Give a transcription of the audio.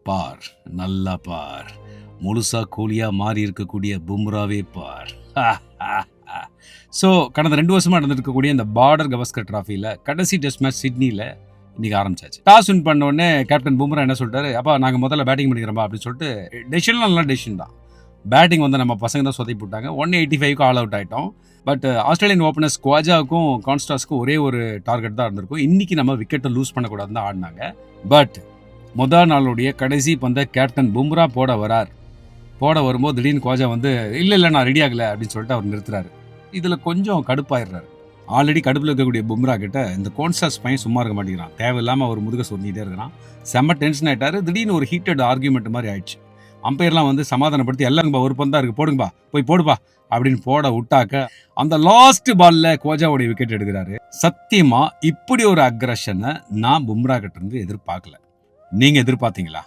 பார், நல்லா பார். முழுசா கோலியா மாறி இருக்கக்கூடிய பும்ராவே பார். ஸோ கடந்த 2 வருஷமா நடந்திருக்கக்கூடிய இந்த பார்டர் கவாஸ்கர் டிராஃபியில் கடைசி டெஸ்ட் மேட்ச் சிட்னியில் இன்னைக்கு ஆரம்பிச்சாச்சு. டாஸ் வின் பண்ண உடனே கேப்டன் பும்ரா என்ன சொல்லிட்டாரு, அப்பா நாங்கள் முதல்ல பேட்டிங் பண்ணிக்கிறோம்பா அப்படின்னு சொல்லிட்டு டெசிஷன்லாம் நல்ல டெசிஷன் தான். பேட்டிங் வந்து நம்ம பசங்க தான் சொதப்பி போட்டாங்க. 185க்கு ஆல் அவுட் ஆகிட்டோம். பட் ஆஸ்திரேலியன் ஓப்பனர்ஸ் குவாஜாவுக்கும் கான்ஸ்டாஸ்க்கும் ஒரே ஒரு டார்கெட் தான் இருந்திருக்கும். இன்னைக்கு நம்ம விக்கெட்டை லூஸ் பண்ணக்கூடாதுன்னு தான் ஆடினாங்க. பட் முதல் நாளுடைய கடைசி பந்தை கேப்டன் பும்ரா போட வரும்போது திடீர்னு குவாஜா வந்து இல்லை நான் ரெடி ஆகலை அப்படின்னு சொல்லிட்டு அவர் நிறுத்துறாரு. இதில் கொஞ்சம் கடுப்பாயிடுறாரு. ஆல்ரெடி கடுப்பில் இருக்கக்கூடிய பும்ரா கிட்ட இந்த கான்ஸ்டாஸ் பையன் சும்மா இருக்க மாட்டேங்கிறான். தேவையில்லாமல் அவர் முதுக சொல்லிகிட்டே இருக்கிறான். செம்ம டென்ஷன் ஆகிட்டாரு. திடீர்னு ஒரு ஹீட்டட் ஆர்கியூமெண்ட் மாதிரி ஆயிடுச்சு. அம்பையர்லாம் வந்து சமாதானப்படுத்தி எல்லாருங்கப்பா ஒரு பந்தா இருக்குது போடுங்கப்பா போய் போடுப்பா அப்படின்னு போட விட்டாக்க அந்த லாஸ்ட் பால்ல குவாஜாவுடைய விக்கெட் எடுக்கிறாரு. சத்தியமா இப்படி ஒரு அக்ரஷனை நான் பும்ரா கிட்ட இருந்து எதிர்பார்க்கல. நீங்க எதிர்பார்த்தீங்களா?